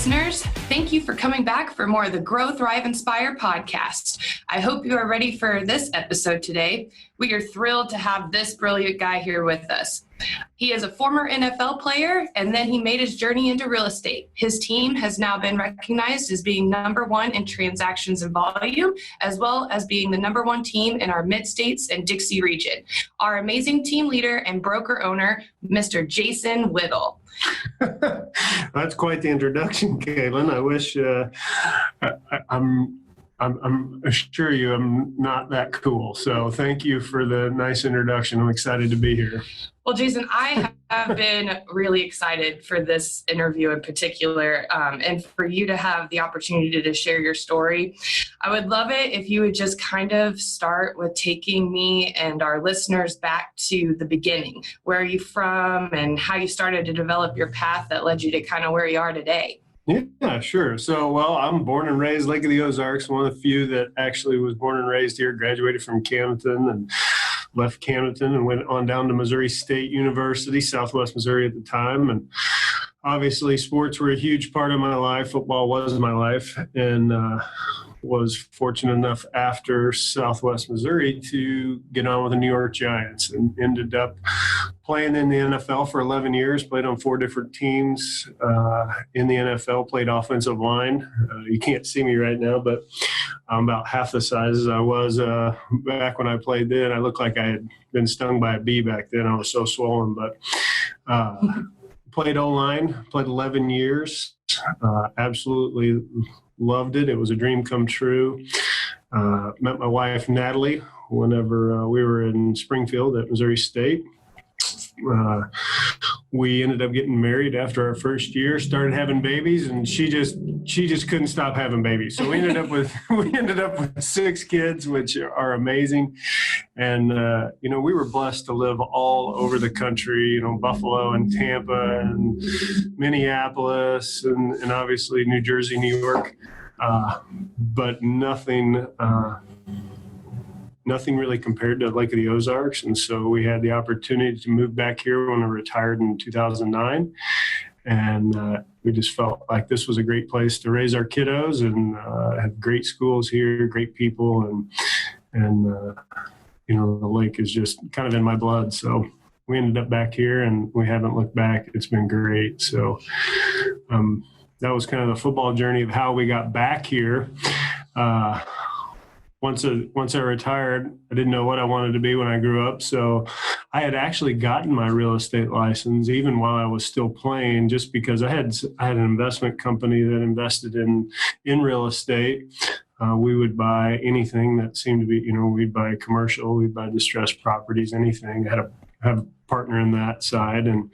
listeners. Thank you for coming back for more of the Grow, Thrive, Inspire podcast. I hope you are ready for this episode today. We are thrilled to have this brilliant guy here with us. He is a former NFL player, and then he made his journey into real estate. His team has now been recognized as being number one in transactions and volume, as well as being the number one team in our Mid-States and Dixie region. Our amazing team leader and broker owner, Mr. Jason Whittle. That's quite the introduction, Caitlin. I wish I'm assure you I'm not that cool. So thank you for the nice introduction. I'm excited to be here. Well, Jason, I have been really excited for this interview in particular, and for you to have the opportunity to share your story. I would love it if you would just kind of start with taking me and our listeners back to the beginning. Where are you from and how you started to develop your path that led you to kind of where you are today? Yeah, sure. So, I'm born and raised Lake of the Ozarks, one of the few that actually was born and raised here, graduated from Camden and left Camden and went on down to Missouri State University, Southwest Missouri at the time. And obviously sports were a huge part of my life. Football was my life, and was fortunate enough after Southwest Missouri to get on with the New York Giants and ended up playing in the NFL for 11 years, played on 4 different teams in the NFL, played offensive line. You can't see me right now, but I'm about half the size as I was back when I played then. I looked like I had been stung by a bee back then. I was so swollen, but played O-line, played 11 years, absolutely loved it. It was a dream come true. Met my wife, Natalie, whenever we were in Springfield at Missouri State. We ended up getting married after our first year, started having babies, and she just couldn't stop having babies. So we ended up with 6 kids, which are amazing. And we were blessed to live all over the country, Buffalo and Tampa and Minneapolis and obviously New Jersey, New York, but nothing really compared to Lake of the Ozarks. And so we had the opportunity to move back here when I retired in 2009. And we just felt like this was a great place to raise our kiddos and have great schools here, great people. And the lake is just kind of in my blood. So we ended up back here and we haven't looked back. It's been great. So that was kind of the football journey of how we got back here. Once I retired, I didn't know what I wanted to be when I grew up. So I had actually gotten my real estate license even while I was still playing, just because I had an investment company that invested in real estate. We would buy anything that seemed to be, we'd buy commercial, we'd buy distressed properties, anything. I had a partner in that side. And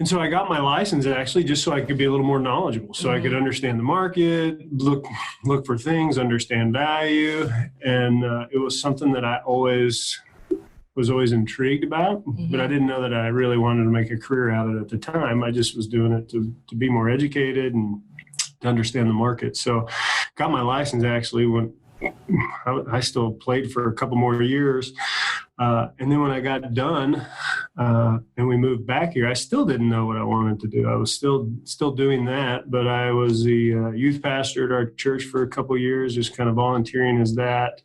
so I got my license actually just so I could be a little more knowledgeable, so I could understand the market, look for things, understand value. And it was something that I was always intrigued about, but I didn't know that I really wanted to make a career out of it at the time. I just was doing it to be more educated and to understand the market. So got my license actually when I still played for a couple more years. And then when I got done and we moved back here, I still didn't know what I wanted to do. I was still doing that, but I was the youth pastor at our church for a couple of years, just kind of volunteering as that.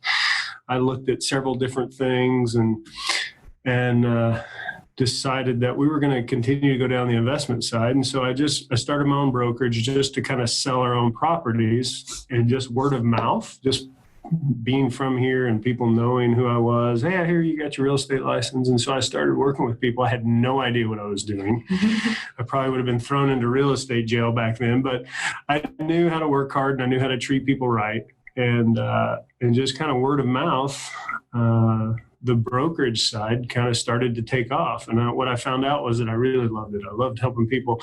I looked at several different things and decided that we were going to continue to go down the investment side. And so I started my own brokerage just to kind of sell our own properties, and just word of mouth, just being from here and people knowing who I was. Hey, I hear you got your real estate license. And so I started working with people. I had no idea what I was doing. I probably would have been thrown into real estate jail back then, but I knew how to work hard and I knew how to treat people right. And just kind of word of mouth, the brokerage side kind of started to take off. And what I found out was that I really loved it. I loved helping people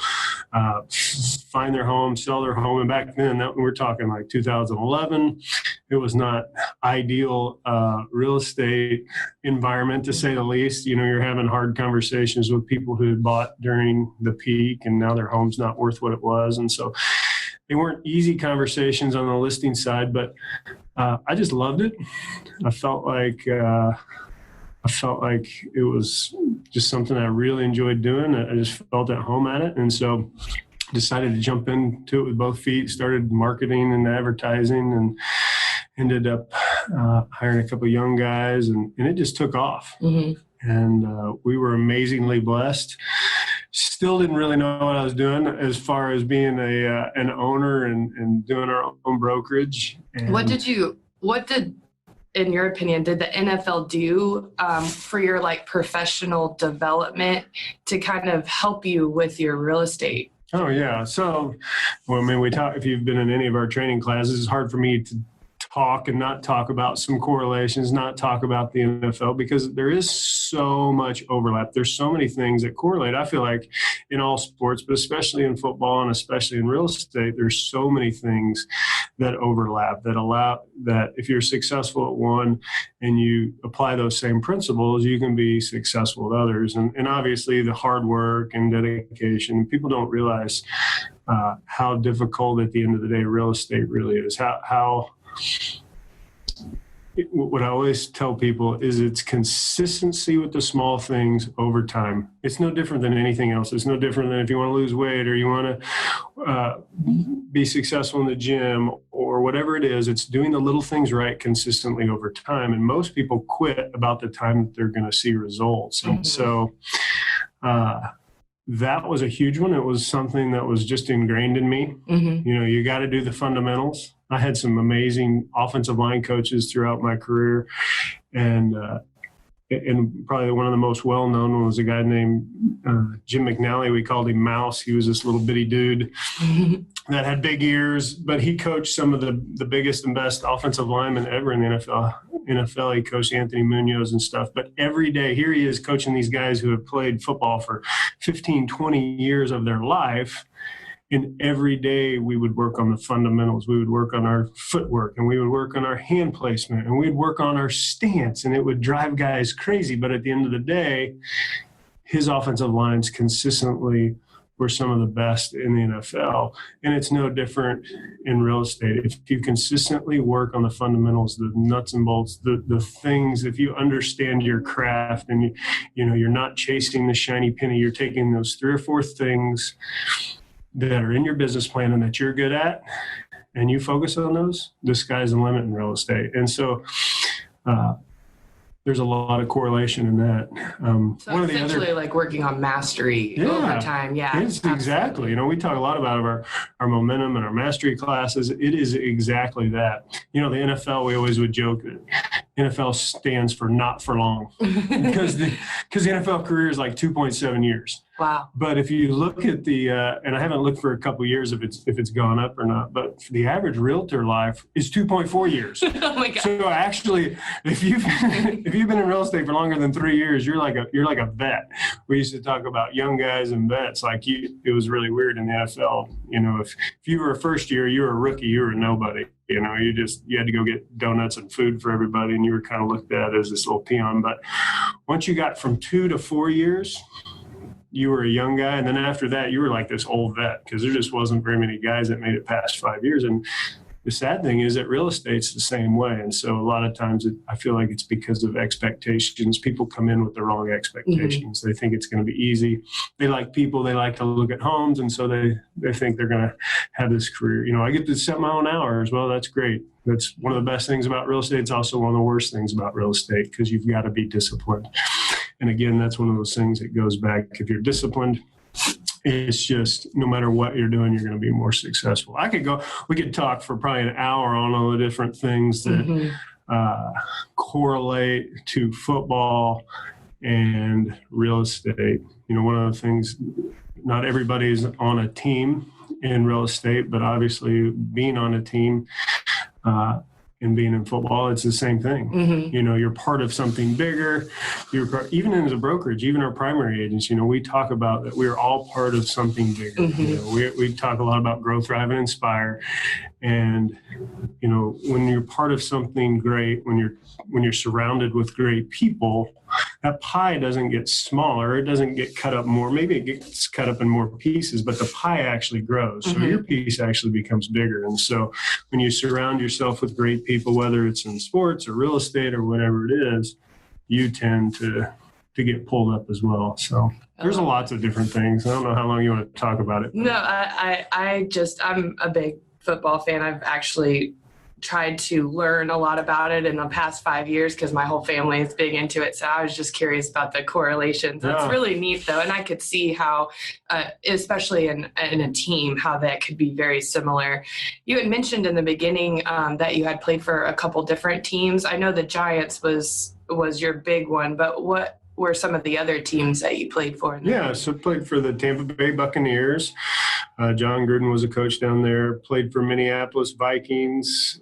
find their home, sell their home. And back then, we're talking like 2011, it was not ideal real estate environment, to say the least. You're having hard conversations with people who had bought during the peak and now their home's not worth what it was. And so they weren't easy conversations on the listing side, but I just loved it. I felt like it was just something I really enjoyed doing. I just felt at home at it. And so decided to jump into it with both feet, started marketing and advertising, and ended up hiring a couple of young guys, and it just took off. Mm-hmm. And we were amazingly blessed. Still didn't really know what I was doing as far as being an owner and doing our own brokerage. And What did, in your opinion, did the NFL do for your like professional development to kind of help you with your real estate? Oh yeah. So, well, I mean, if you've been in any of our training classes, it's hard for me to talk and not talk about some correlations, not talk about the NFL, because there is so much overlap. There's so many things that correlate. I feel like in all sports, but especially in football and especially in real estate, there's so many things that overlap that allow that if you're successful at one and you apply those same principles, you can be successful at others. And obviously the hard work and dedication, people don't realize how difficult at the end of the day real estate really is. What I always tell people is it's consistency with the small things over time. It's no different than anything else. It's no different than if you want to lose weight or you want to be successful in the gym or whatever it is. It's doing the little things right consistently over time. And most people quit about the time that they're going to see results. Mm-hmm. And so that was a huge one. It was something that was just ingrained in me. Mm-hmm. You know, you got to do the fundamentals. I had some amazing offensive line coaches throughout my career. And probably one of the most well-known was a guy named Jim McNally. We called him Mouse. He was this little bitty dude that had big ears, but he coached some of the biggest and best offensive linemen ever in the NFL. He coached Anthony Munoz and stuff. But every day, here he is coaching these guys who have played football for 15, 20 years of their life. And every day we would work on the fundamentals. We would work on our footwork, and we would work on our hand placement, and we'd work on our stance, and it would drive guys crazy. But at the end of the day, his offensive lines consistently were some of the best in the NFL. And it's no different in real estate. If you consistently work on the fundamentals, the nuts and bolts, the things, if you understand your craft and you're not chasing the shiny penny, you're taking those 3 or 4 things that are in your business plan and that you're good at, and you focus on those, the sky's the limit in real estate. And so there's a lot of correlation in that. So one essentially like working on mastery over time. Yeah, exactly. We talk a lot about our momentum and our mastery classes. It is exactly that. The NFL, we always would joke that NFL stands for not for long because the NFL career is like 2.7 years. Wow. But if you look at and I haven't looked for a couple of years if it's gone up or not, but the average realtor life is 2.4 years. Oh my God. So actually, if you've been in real estate for longer than 3 years, you're like a vet. We used to talk about young guys and vets. It was really weird in the NFL. If you were a first year, you were a rookie, you were a nobody. You had to go get donuts and food for everybody, and you were kind of looked at as this little peon. But once you got from 2 to 4 years, you were a young guy. And then after that, you were like this old vet because there just wasn't very many guys that made it past 5 years. And the sad thing is that real estate's the same way. And so a lot of times I feel like it's because of expectations. People come in with the wrong expectations. Mm-hmm. They think it's going to be easy. They like people. They like to look at homes. And so they think they're going to have this career. I get to set my own hours. Well, that's great. That's one of the best things about real estate. It's also one of the worst things about real estate because you've got to be disciplined. And again, that's one of those things that goes back. If you're disciplined, it's just no matter what you're doing, you're going to be more successful. We could talk for probably an hour on all the different things that correlate to football and real estate. One of the things, not everybody's on a team in real estate, but obviously being on a team, and being in football, it's the same thing. Mm-hmm. You're part of something bigger. Even as a brokerage, even our primary agents, we talk about that we're all part of something bigger. Mm-hmm. We talk a lot about growth, thrive, and inspire. And, when you're part of something great, when you're surrounded with great people, that pie doesn't get smaller. It doesn't get cut up more. Maybe it gets cut up in more pieces, but the pie actually grows. So your piece actually becomes bigger. And so when you surround yourself with great people, whether it's in sports or real estate or whatever it is, you tend to to get pulled up as well. So there's lots of different things. I don't know how long you want to talk about it. No, I'm a big football fan. I've actually tried to learn a lot about it in the past 5 years because my whole family is big into it. So I was just curious about the correlations. That's really neat, though. And I could see how, especially in a team, how that could be very similar. You had mentioned in the beginning that you had played for a couple different teams. I know the Giants was your big one, but what were some of the other teams that you played for? So played for the Tampa Bay Buccaneers. John Gruden was a coach down there. Played for Minnesota Vikings,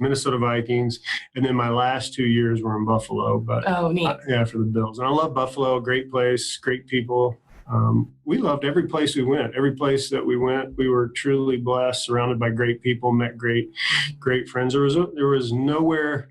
Minnesota Vikings. And then my last 2 years were in Buffalo. But neat. For the Bills. And I love Buffalo. Great place, great people. We loved every place we went. Every place that we went, we were truly blessed, surrounded by great people, met great friends. There was nowhere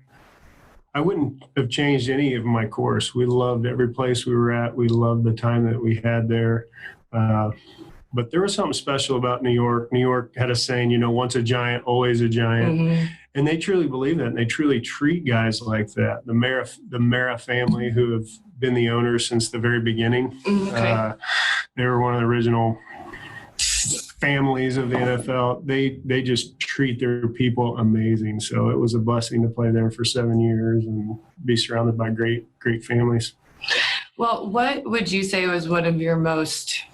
I wouldn't have changed any of my course. We loved every place we were at. We loved the time that we had there. But there was something special about New York. New York had a saying, once a giant, always a giant. Mm-hmm. And they truly believe that, and they truly treat guys like that. The Mara family, who have been the owners since the very beginning, they were one of the original families of the NFL. They just treat their people amazing. So it was a blessing to play there for 7 years and be surrounded by great families. Well, what would you say was one of your most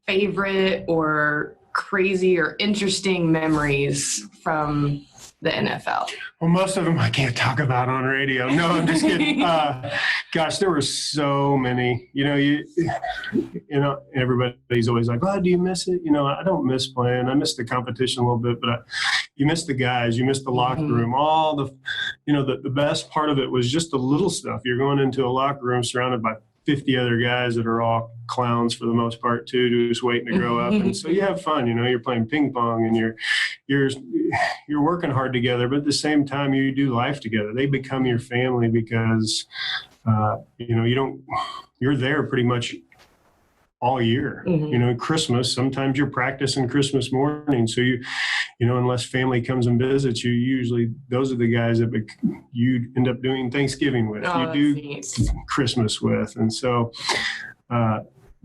favorite or crazy or interesting memories from the NFL? Well, most of them I can't talk about on radio. No, I'm just kidding. Gosh, there were so many. Everybody's always like, "Oh, do you miss it?" I don't miss playing. I miss the competition a little bit, but you miss the guys. You miss the locker room. All the, the best part of it was just the little stuff. You're going into a locker room surrounded by 50 other guys that are all clowns for the most part too, just waiting to grow up. And so you have fun, you're playing ping pong and you're working hard together, but at the same time you do life together. They become your family because, you're there pretty much all year. Christmas, sometimes you're practicing Christmas morning. So unless family comes and visits you, usually those are the guys that you end up doing Thanksgiving with, Christmas with. And so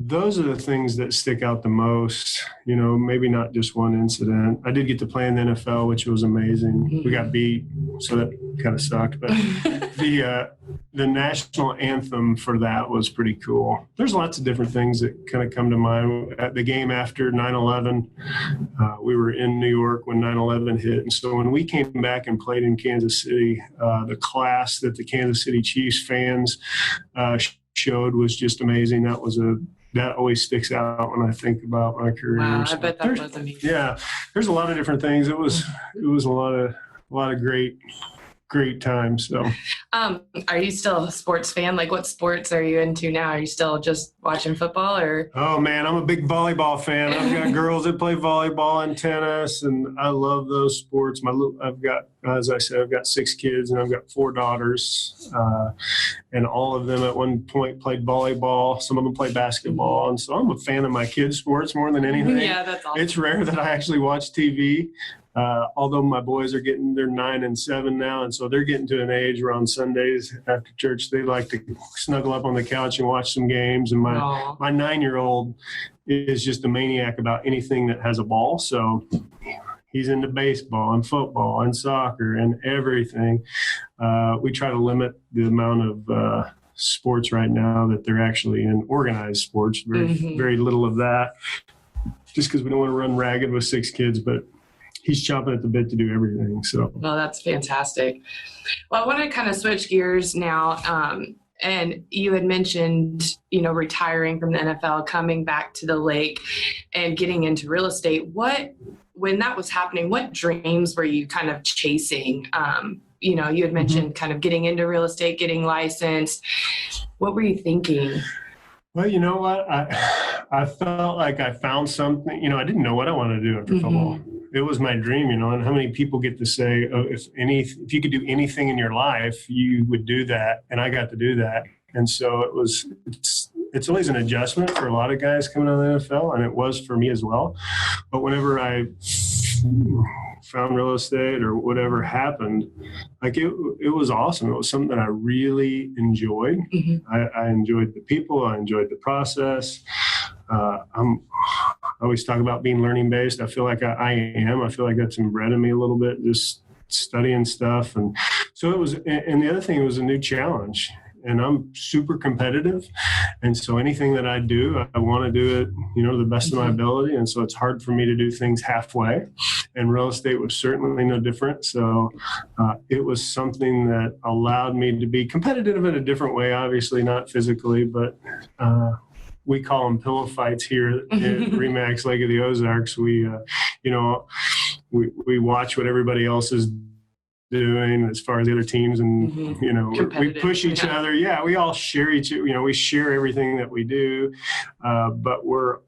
those are the things that stick out the most, maybe not just one incident. I did get to play in the NFL, which was amazing. We got beat, so that kind of sucked. But the national anthem for that was pretty cool. There's lots of different things that kind of come to mind. At the game after 9/11, we were in New York when 9/11 hit. And so when we came back and played in Kansas City, the class that the Kansas City Chiefs fans showed was just amazing. That always sticks out when I think about my career. Wow, I bet that was amazing. Yeah, there's a lot of different things. It was a lot of great times. So, are you still a sports fan? Like, what sports are you into now? Are you still just watching football, or? Oh man, I'm a big volleyball fan. I've got girls that play volleyball and tennis, and I love those sports. As I said, I've got 6 kids and I've got 4 daughters, and all of them at one point played volleyball. Some of them play basketball, and so I'm a fan of my kids' sports more than anything. Yeah, that's awesome. It's rare that I actually watch TV. Although my boys they're 9 and 7 now, and so they're getting to an age where on Sundays after church they like to snuggle up on the couch and watch some games. And my 9-year-old is just a maniac about anything that has a ball. So he's into baseball and football and soccer and everything. We try to limit the amount of sports right now that they're actually in organized sports. Very little of that, just because we don't want to run ragged with 6 kids, but he's chomping at the bit to do everything. So, well, that's fantastic. Well, I want to kind of switch gears now. And you had mentioned, retiring from the NFL, coming back to the lake and getting into real estate. When that was happening, what dreams were you kind of chasing? You had mentioned kind of getting into real estate, getting licensed. What were you thinking? Well, you know what? I felt like I found something. I didn't know what I wanted to do after football. It was my dream, and how many people get to say, if you could do anything in your life, you would do that. And I got to do that. And so it's always an adjustment for a lot of guys coming out of the NFL, and it was for me as well. But whenever I found real estate or whatever happened, like it was awesome. It was something that I really enjoyed. I enjoyed the people. I enjoyed the process. I always talk about being learning based. I feel like I am. I feel like that's inbred in me a little bit, just studying stuff. And so it was, and the other thing, it was a new challenge. And I'm super competitive. And so anything that I do, I want to do it, to the best of my ability. And so it's hard for me to do things halfway. And real estate was certainly no different. So it was something that allowed me to be competitive in a different way, obviously not physically, but we call them pillow fights here at ReMax Lake of the Ozarks. We watch what everybody else is doing as far as the other teams, and we push each other. Yeah, we all share we share everything that we do, but we're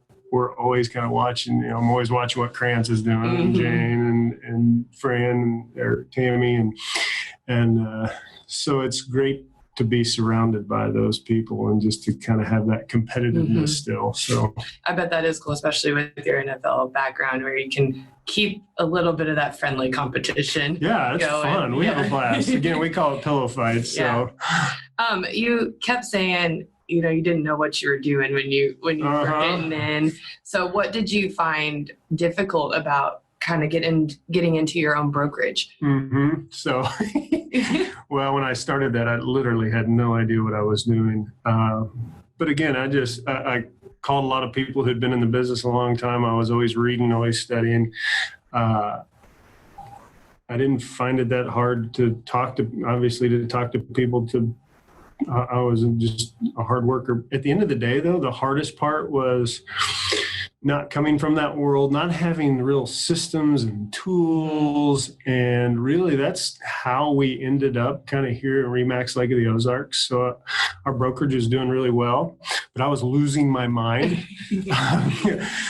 always kind of watching. I'm always watching what Krantz is doing, and Jane and Fran or Tammy, and so it's great to be surrounded by those people and just to kind of have that competitiveness still. So I bet that is cool, especially with your NFL background, where you can keep a little bit of that friendly competition. Yeah, it's fun. We have a blast. Again, we call it pillow fights. So you kept saying, you didn't know what you were doing when you were getting in. So what did you find difficult about kind of getting into your own brokerage? So, well, when I started that, I literally had no idea what I was doing. But again, I called a lot of people who'd been in the business a long time. I was always reading, always studying. I didn't find it that hard to talk to people. I was just a hard worker. At the end of the day, though, the hardest part was not coming from that world, not having real systems and tools. And really, that's how we ended up kind of here at ReMax Lake of the Ozarks. So our brokerage is doing really well, but I was losing my mind.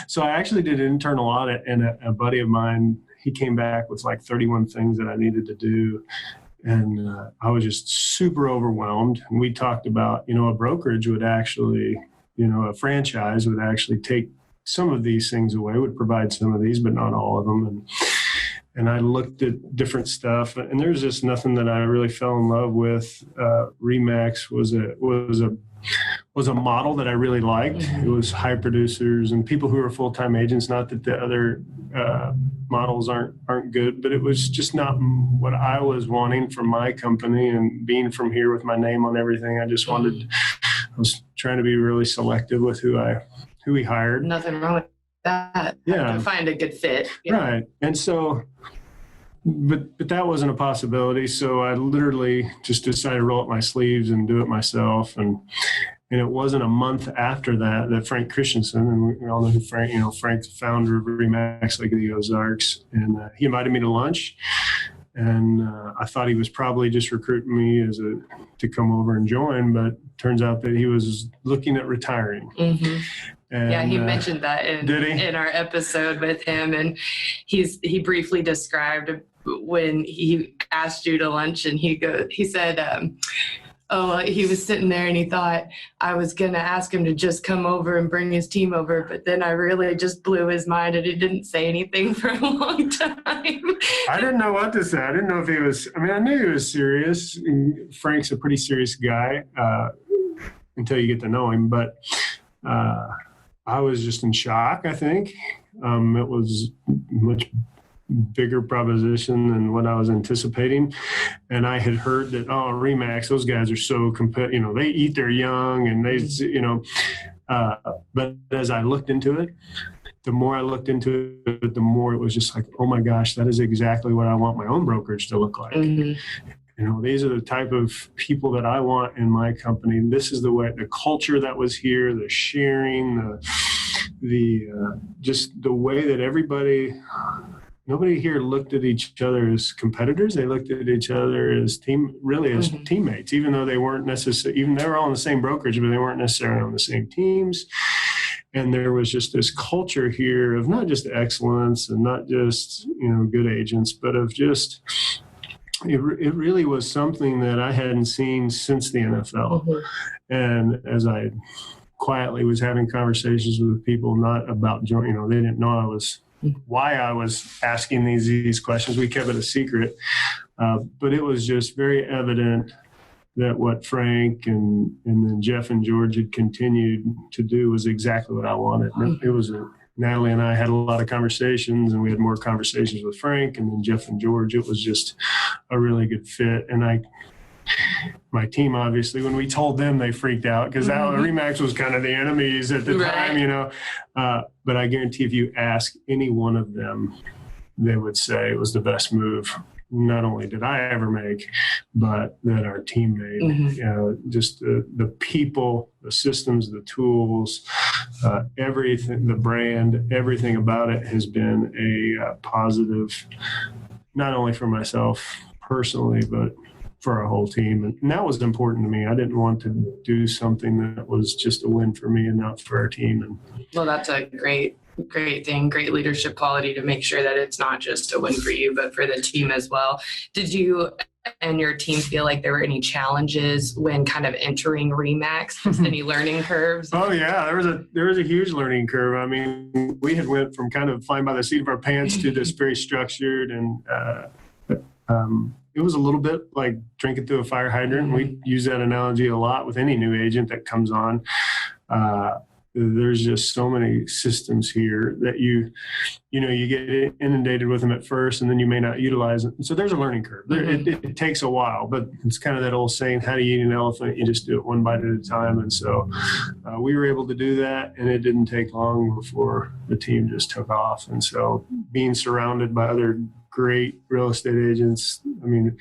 So I actually did an internal audit, and a buddy of mine, he came back with like 31 things that I needed to do. And I was just super overwhelmed. And we talked about, a brokerage would actually, a franchise would actually take some of these things away, would provide some of these, but not all of them. And I looked at different stuff, and there's just nothing that I really fell in love with. ReMax was a model that I really liked. It was high producers and people who are full-time agents. Not that the other models aren't good, but it was just not what I was wanting from my company. And being from here with my name on everything, I was trying to be really selective with who we hired. Nothing wrong with that. Yeah. To find a good fit. Right. And so, but that wasn't a possibility. So I literally just decided to roll up my sleeves and do it myself. And it wasn't a month after that Frank Christensen, and we all know who Frank, Frank's the founder of ReMax Lake of the Ozarks, and he invited me to lunch. And I thought he was probably just recruiting me to come over and join, but turns out that he was looking at retiring. And, he mentioned that in our episode with him, and he briefly described when he asked you to lunch, and he said, he was sitting there and he thought I was going to ask him to just come over and bring his team over, but then I really just blew his mind and he didn't say anything for a long time. I didn't know what to say. I didn't know if I knew he was serious. Frank's a pretty serious guy until you get to know him, but I was just in shock, I think. It was much bigger proposition than what I was anticipating. And I had heard that, ReMax, those guys are so competitive, they eat their young, and they, but as I looked into it, the more I looked into it, the more it was just like, oh my gosh, that is exactly what I want my own brokerage to look like. These are the type of people that I want in my company. This is the culture that was here, the sharing, just the way that nobody here looked at each other as competitors. They looked at each other as teammates, even though they weren't necessarily, even they were all in the same brokerage, but they weren't necessarily on the same teams. And there was just this culture here of not just excellence and not just, good agents, but of just, it really was something that I hadn't seen since the NFL. And as I quietly was having conversations with people, not about joining, they didn't know I was why I was asking these questions. We kept it a secret. But it was just very evident that what Frank and then Jeff and George had continued to do was exactly what I wanted. It was Natalie and I had a lot of conversations, and we had more conversations with Frank and then Jeff and George. It was just a really good fit. And my team, obviously, when we told them, they freaked out because ReMax was kind of the enemies at the time, but I guarantee if you ask any one of them, they would say it was the best move not only did I ever make, but that our team made. Just the people, the systems, the tools, everything, the brand, everything about it has been a positive, not only for myself personally, but for our whole team. And that was important to me. I didn't want to do something that was just a win for me and not for our team. Well, that's a great thing, great leadership quality to make sure that it's not just a win for you, but for the team as well. Did you and your team feel like there were any challenges when kind of entering ReMax? Just any learning curves? Oh yeah, there was a huge learning curve. I mean, we had went from kind of flying by the seat of our pants to this very structured, and it was a little bit like drinking through a fire hydrant. We use that analogy a lot with any new agent that comes on. There's just so many systems here that you get inundated with them at first, and then you may not utilize it. So there's a learning curve. It takes a while, but it's kind of that old saying, how do you eat an elephant? You just do it one bite at a time. And so we were able to do that, and it didn't take long before the team just took off. And so being surrounded by other great real estate agents, I mean,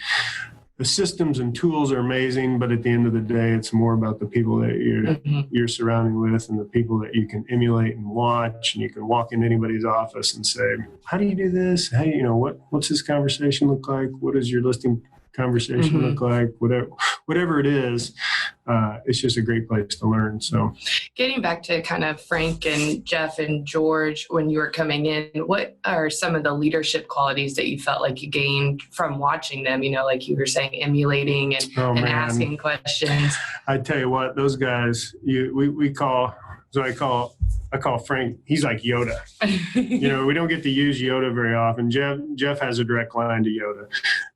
the systems and tools are amazing, but at the end of the day, it's more about the people that you're surrounding with and the people that you can emulate and watch. And you can walk into anybody's office and say, how do you do this? How what's this conversation look like? What does your listing conversation look like? Whatever it is, it's just a great place to learn. So getting back to kind of Frank and Jeff and George, when you were coming in, what are some of the leadership qualities that you felt like you gained from watching them? Like you were saying, emulating and asking questions. I tell you what, those guys, I call Frank, he's like Yoda. We don't get to use Yoda very often. Jeff has a direct line to Yoda.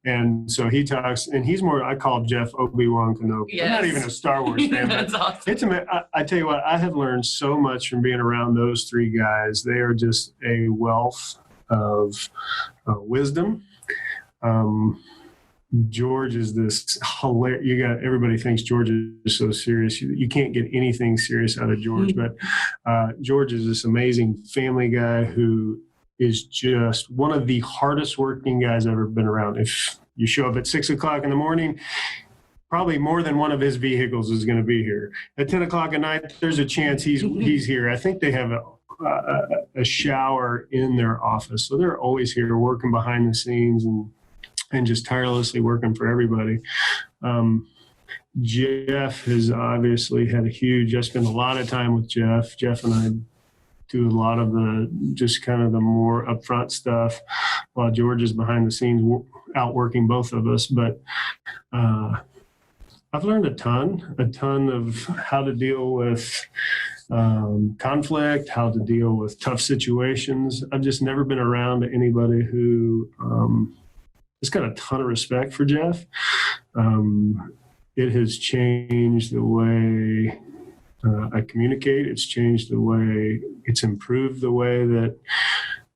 And so he talks, and he's more, I call Jeff Obi-Wan Kenobi. Yes. I'm not even a Star Wars fan. That's awesome. I tell you what, I have learned so much from being around those three guys. They are just a wealth of wisdom. George is this hilarious. Everybody thinks George is so serious. You can't get anything serious out of George, but George is this amazing family guy who is just one of the hardest working guys I've ever been around. If you show up at 6:00 in the morning, probably more than one of his vehicles is going to be here. At 10:00 at night, there's a chance he's here. I think they have a shower in their office, so they're always here working behind the scenes and just tirelessly working for everybody. Jeff has obviously had I spend a lot of time with Jeff. Jeff and I do a lot of just kind of the more upfront stuff while George is behind the scenes outworking both of us. But I've learned a ton of how to deal with conflict, how to deal with tough situations. I've just never been around anybody who just got a ton of respect for Jeff. It has changed the way I communicate. It's changed it's improved the way that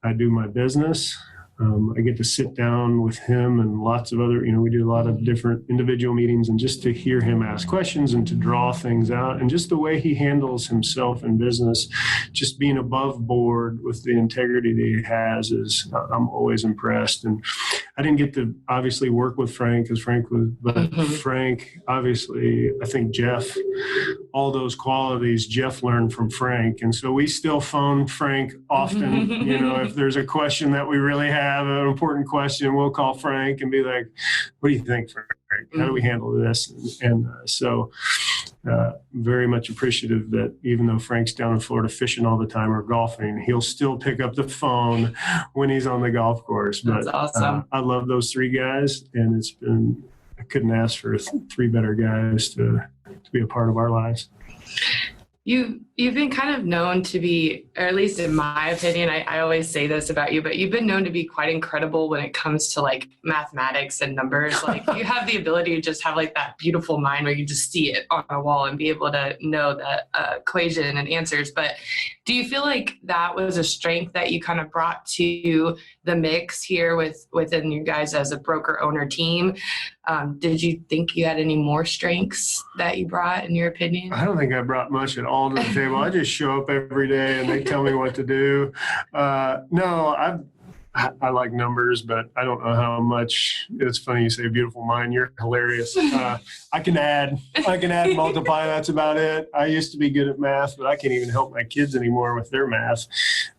I do my business. I get to sit down with him and lots of other, we do a lot of different individual meetings, and just to hear him ask questions and to draw things out, and just the way he handles himself in business, just being above board with the integrity that he has I'm always impressed. And I didn't get to obviously work with Frank but Frank, obviously, I think Jeff, all those qualities Jeff learned from Frank. And so we still phone Frank often, if there's a question that we really have, an important question, we'll call Frank and be like, what do you think, Frank? How do we handle this? And so very much appreciative that even though Frank's down in Florida fishing all the time or golfing, he'll still pick up the phone when he's on the golf course. But that's awesome. I love those three guys, and I couldn't ask for three better guys to be a part of our lives. You You've been kind of known to be, or at least in my opinion, I always say this about you, but you've been known to be quite incredible when it comes to like mathematics and numbers. Like you have the ability to just have like that beautiful mind where you just see it on a wall and be able to know the equation and answers. But do you feel like that was a strength that you kind of brought to the mix here within you guys as a broker owner team? Did you think you had any more strengths that you brought, in your opinion? I don't think I brought much at all to the table. I just show up every day and they tell me what to do. No, I like numbers, but I don't know how much. It's funny you say beautiful mind. You're hilarious. I can add, multiply. That's about it. I used to be good at math, but I can't even help my kids anymore with their math.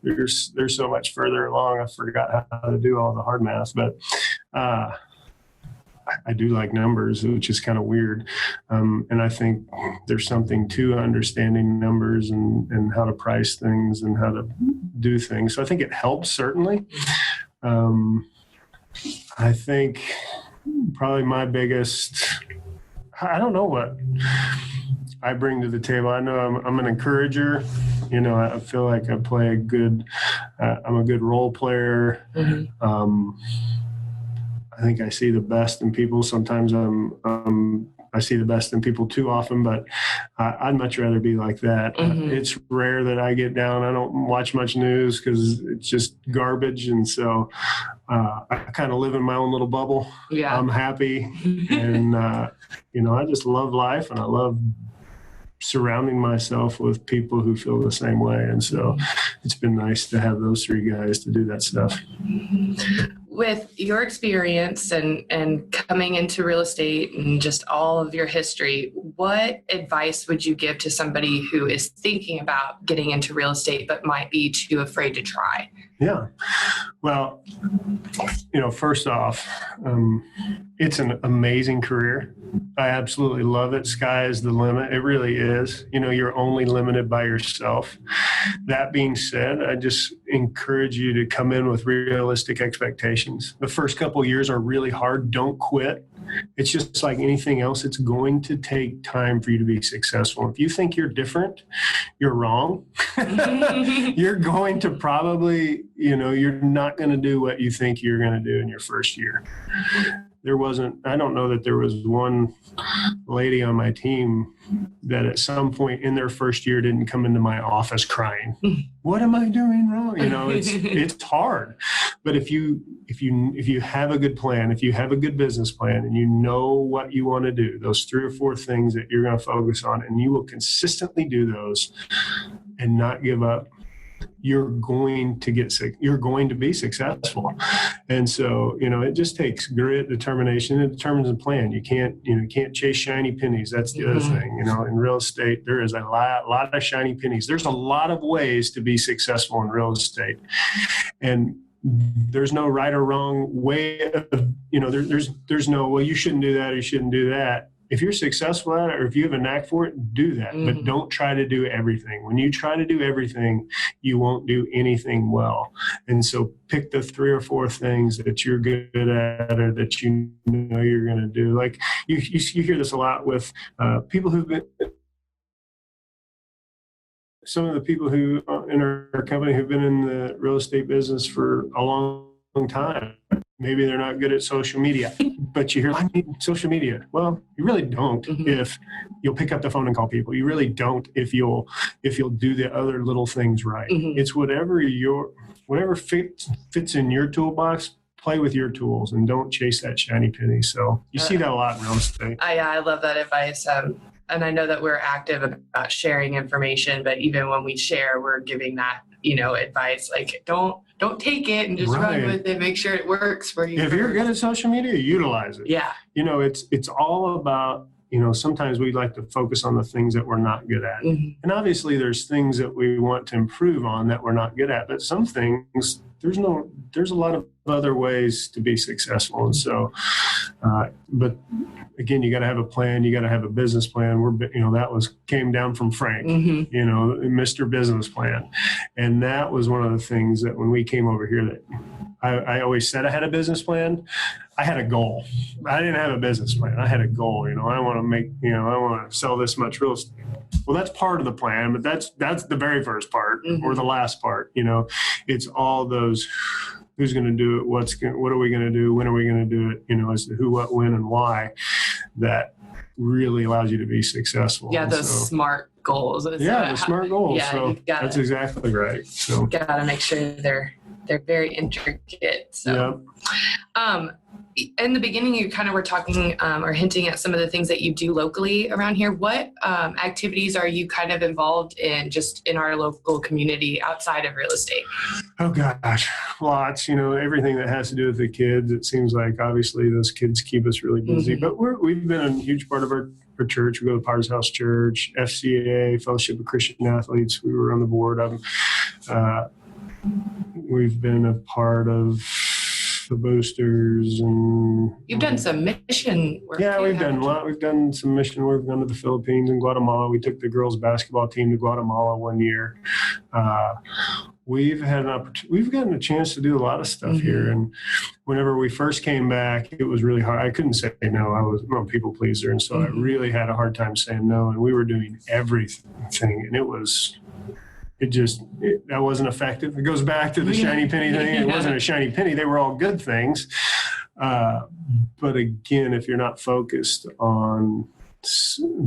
They're so much further along. I forgot how to do all the hard math, but I do like numbers, which is kind of weird. And I think there's something to understanding numbers and how to price things and how to do things. So I think it helps, certainly. I think probably my biggest, I don't know what I bring to the table. I know I'm an encourager. You know, I feel like I play I'm a good role player. Mm-hmm. I think I see the best in people. Sometimes I see the best in people too often, but I'd much rather be like that. Mm-hmm. It's rare that I get down. I don't watch much news because it's just garbage. And so I kind of live in my own little bubble. Yeah. I'm happy. And, I just love life, and I love surrounding myself with people who feel the same way. And so it's been nice to have those three guys to do that stuff. With your experience and coming into real estate and just all of your history, what advice would you give to somebody who is thinking about getting into real estate but might be too afraid to try? Yeah. Well, first off, it's an amazing career. I absolutely love it. Sky is the limit. It really is. You're only limited by yourself. That being said, I just encourage you to come in with realistic expectations. The first couple of years are really hard. Don't quit. It's just like anything else. It's going to take time for you to be successful. If you think you're different, you're wrong. You're going to probably, you're not going to do what you think you're going to do in your first year. I don't know that there was one lady on my team that at some point in their first year didn't come into my office crying. What am I doing wrong? It's hard. But if you have a good plan, if you have a good business plan and you know what you want to do, those 3 or 4 things that you're going to focus on, and you will consistently do those and not give up, you're going to be successful. And so, it just takes grit, determination, and determines a plan. You can't chase shiny pennies. That's the other thing. In real estate, there is a lot of shiny pennies. There's a lot of ways to be successful in real estate. And there's no right or wrong way of, there's no, well, you shouldn't do that or you shouldn't do that. If you're successful at it, or if you have a knack for it, do that. Mm-hmm. But don't try to do everything. When you try to do everything, you won't do anything well. And so pick the 3 or 4 things that you're good at or that you know you're going to do. Like you hear this a lot with people who've been, some of the people who in our company who've been in the real estate business for a long time. Maybe they're not good at social media, but you hear, I need social media. Well, you really don't if you'll pick up the phone and call people. You really don't if you'll do the other little things right. Mm-hmm. It's whatever fits in your toolbox, play with your tools and don't chase that shiny penny. So you see that a lot in real estate. I love that advice. And I know that we're active about sharing information, but even when we share, we're giving that, advice, like don't take it and just run with it. Make sure it works for you. If you're good at social media, utilize it. Yeah. It's all about, sometimes we like to focus on the things that we're not good at. Mm-hmm. And obviously there's things that we want to improve on that we're not good at, but some things, there's a lot of other ways to be successful. And so, but again, you got to have a plan. You got to have a business plan. That came down from Frank, Mr. Business Plan. And that was one of the things that when we came over here that I always said I had a business plan. I had a goal. I didn't have a business plan. I had a goal. I want to make, I want to sell this much real estate. Well, that's part of the plan, but that's the very first part or the last part. It's all those, who's going to do it? What are we going to do? When are we going to do it? As to who, what, when, and why, that really allows you to be successful. Yeah. Those smart goals. The smart goals. Yeah, so that's exactly right. So you got to make sure they're very intricate. So, in the beginning, you kind of were talking or hinting at some of the things that you do locally around here. What activities are you kind of involved in just in our local community outside of real estate? Oh gosh, lots, everything that has to do with the kids. It seems like obviously those kids keep us really busy, but we've been a huge part of our church. We go to Potter's House Church, FCA, Fellowship of Christian Athletes. We were on the board of we've been a part of the boosters, and you've done some mission work. Yeah, we've done a lot. We've done some mission work. We've gone to the Philippines and Guatemala. We took the girls basketball team to Guatemala one year. We've had we've gotten a chance to do a lot of stuff here. And whenever we first came back, it was really hard. I couldn't say no. I'm a people pleaser, and so I really had a hard time saying no. And we were doing everything, and that wasn't effective. It goes back to the shiny penny thing. It wasn't a shiny penny. They were all good things. But again, if you're not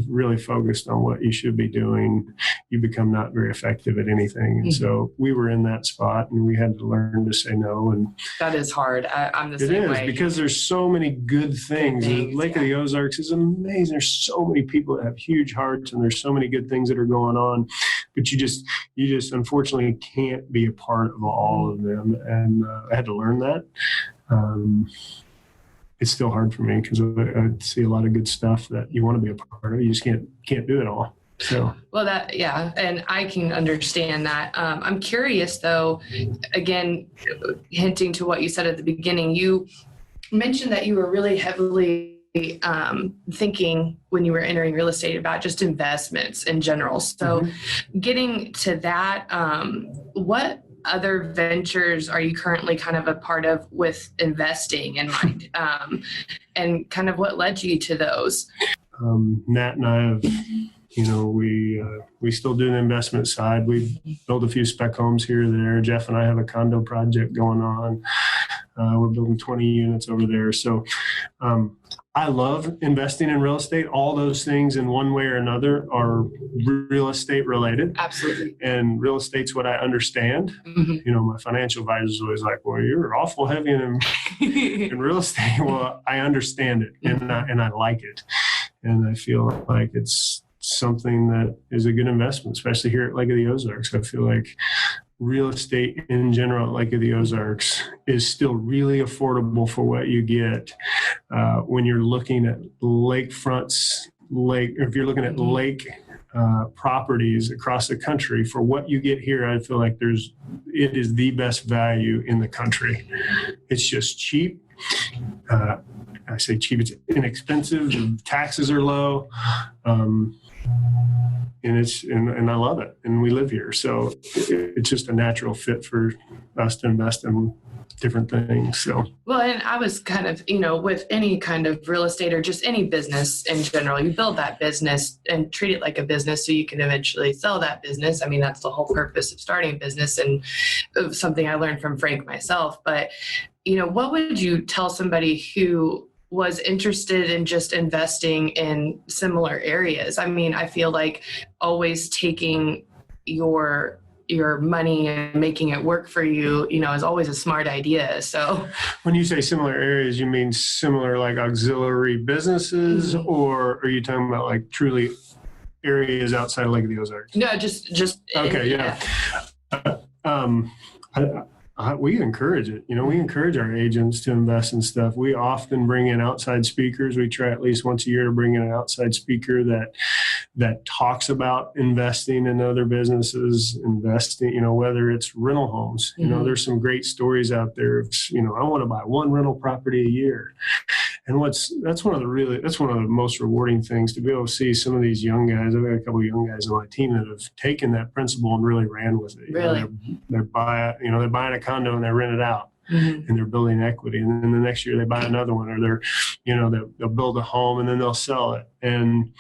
really focused on what you should be doing, you become not very effective at anything. And so we were in that spot, and we had to learn to say no. And that is hard. I'm the same way. It is, because there's so many good things. The Lake of the Ozarks is amazing. There's so many people that have huge hearts, and there's so many good things that are going on. But you just unfortunately can't be a part of all of them. And I had to learn that. It's still hard for me because I see a lot of good stuff that you want to be a part of. You just can't do it all. So well, and I can understand that. I'm curious though. Again, hinting to what you said at the beginning, you mentioned that you were really heavily thinking when you were entering real estate about just investments in general. So getting to that, what other ventures are you currently kind of a part of with investing in mind? And kind of what led you to those? Nat and I have, we still do the investment side. We build a few spec homes here or there. Jeff and I have a condo project going on. We're building 20 units over there. So I love investing in real estate. All those things in one way or another are real estate related. Absolutely. And real estate's what I understand. My financial advisor is always like, well, you're awful heavy in real estate. Well, I understand it, and I like it. And I feel like it's something that is a good investment, especially here at Lake of the Ozarks. I feel like real estate in general at Lake of the Ozarks is still really affordable for what you get when you're looking at lakefronts, if you're looking at lake properties across the country. For what you get here, I feel like it is the best value in the country. It's just cheap. I say cheap, it's inexpensive. The taxes are low. And I love it, and we live here, so it's just a natural fit for us to invest in different things. So well, and I was kind of with any kind of real estate or just any business in general, you build that business and treat it like a business so you can eventually sell that business. I mean, that's the whole purpose of starting a business, and something I learned from Frank myself. But what would you tell somebody who was interested in just investing in similar areas? I mean, I feel like always taking your money and making it work for you, is always a smart idea. So when you say similar areas, you mean similar like auxiliary businesses, or are you talking about like truly areas outside of Lake of the Ozarks? No, just okay. Yeah. We encourage it. We encourage our agents to invest in stuff. We often bring in outside speakers. We try at least once a year to bring in an outside speaker that talks about investing in other businesses, whether it's rental homes. There's some great stories out there of, I want to buy one rental property a year. And that's one of the most rewarding things, to be able to see some of these young guys. I've got a couple of young guys on my team that have taken that principle and really ran with it. Really? They're buying a condo and they rent it out. and they're building equity. And then the next year they buy another one, or they'll build a home and then they'll sell it. And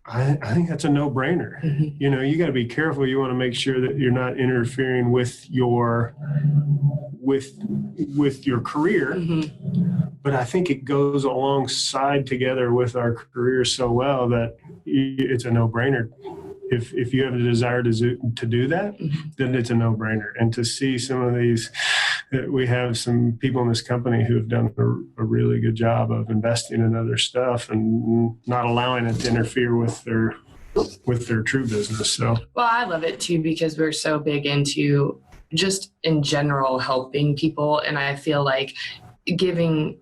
I think that's a no-brainer. You got to be careful. You want to make sure that you're not interfering with your career. But I think it goes alongside together with our career so well that it's a no-brainer. If you have a desire to do that, then it's a no-brainer. And to see some of these, we have some people in this company who have done a really good job of investing in other stuff and not allowing it to interfere with their true business. So, well, I love it too, because we're so big into just in general helping people. And I feel like giving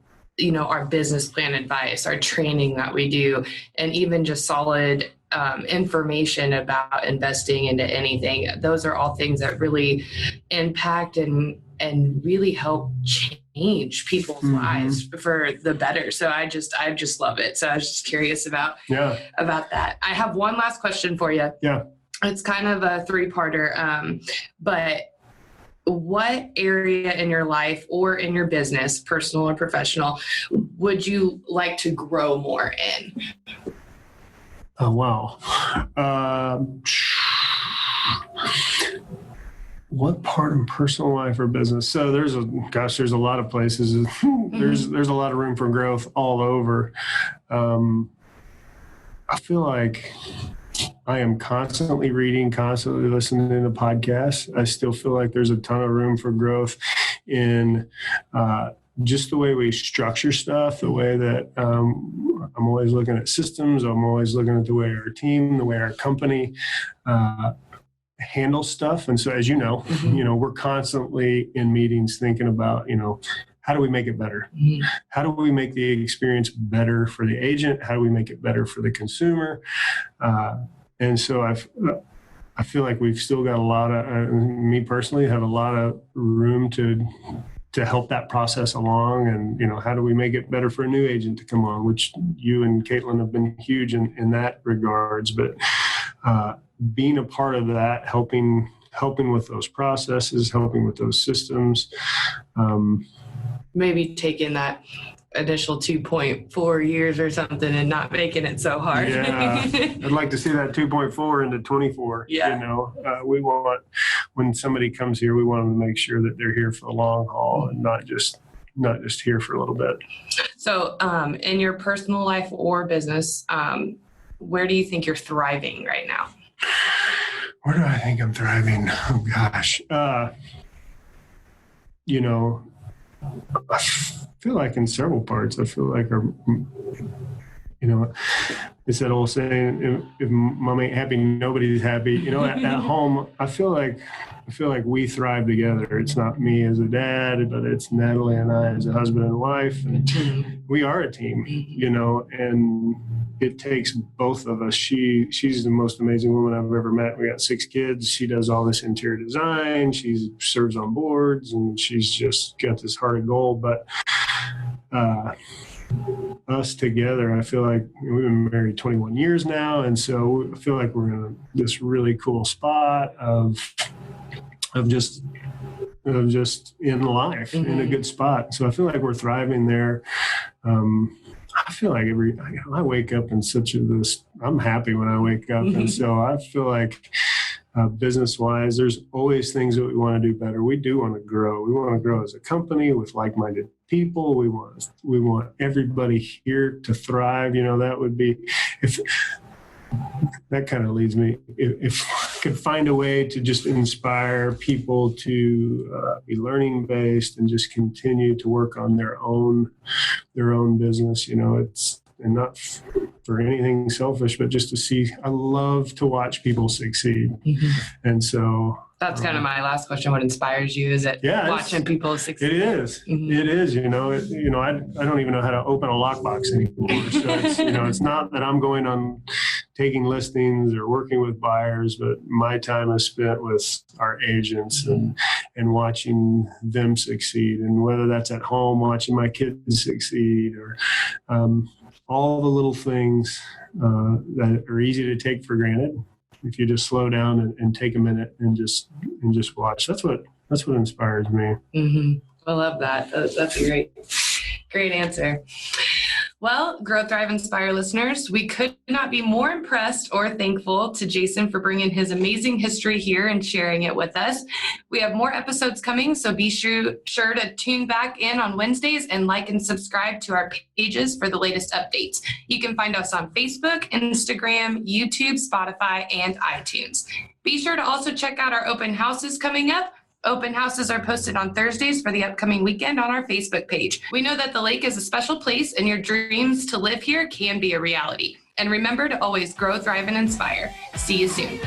our business plan advice, our training that we do, and even just solid information about investing into anything. Those are all things that really impact and really help change people's lives for the better. So I just love it. So I was just curious about that. I have one last question for you. Yeah. It's kind of a three-parter, but what area in your life or in your business, personal or professional, would you like to grow more in? Oh, wow. What part in personal life or business? So there's a lot of places. There's a lot of room for growth all over. I feel like I am constantly reading, constantly listening to podcasts. I still feel like there's a ton of room for growth in just the way we structure stuff, the way that I'm always looking at systems. I'm always looking at the way our team, the way our company handles stuff. And so, as you know, we're constantly in meetings thinking about, how do we make it better? How do we make the experience better for the agent? How do we make it better for the consumer? And so I feel like we've still got a lot of, me personally, have a lot of room to help that process along. And, how do we make it better for a new agent to come on, which you and Caitlin have been huge in that regards. But being a part of that, helping with those processes, helping with those systems. Maybe taking that initial 2.4 years or something and not making it so hard. Yeah, I'd like to see that 2.4 into 24. Yeah. We want, when somebody comes here, we want them to make sure that they're here for the long haul and not just here for a little bit. So in your personal life or business, where do you think you're thriving right now? Where do I think I'm thriving? Oh, gosh. I feel like in several parts, I feel like it's that old saying, if mom ain't happy, nobody's happy. At home, I feel like we thrive together. It's not me as a dad, but it's Natalie and I as a husband and wife. And we are a team, and it takes both of us. She's the most amazing woman I've ever met. We got 6 kids. She does all this interior design. She serves on boards, and she's just got this heart of gold. But us together, I feel like we've been married 21 years now, and so I feel like we're in this really cool spot of just in life, in a good spot. So I feel like we're thriving there. I feel like I wake up in I'm happy when I wake up. And so I feel like business-wise, there's always things that we want to do better. We do want to grow. We want to grow as a company with like-minded people. We want everybody here to thrive. That would be, that kind of leads me, if I could find a way to just inspire people to be learning based and just continue to work on their own business, it's, and not for anything selfish, but just to see, I love to watch people succeed. And so that's kind of my last question. What inspires you? Is it watching people succeed? It is. It is. I don't even know how to open a lockbox anymore. So it's not that I'm going on taking listings or working with buyers, but my time is spent with our agents and watching them succeed. And whether that's at home, watching my kids succeed, or all the little things that are easy to take for granted. If you just slow down and take a minute and just watch, that's what That's what inspires me. I love that. That's a great answer. Well, Grow, Thrive, Inspire listeners, we could not be more impressed or thankful to Jason for bringing his amazing history here and sharing it with us. We have more episodes coming, so be sure to tune back in on Wednesdays and like and subscribe to our pages for the latest updates. You can find us on Facebook, Instagram, YouTube, Spotify, and iTunes. Be sure to also check out our open houses coming up. Open houses are posted on Thursdays for the upcoming weekend on our Facebook page. We know that the lake is a special place and your dreams to live here can be a reality. And remember to always grow, thrive, and inspire. See you soon.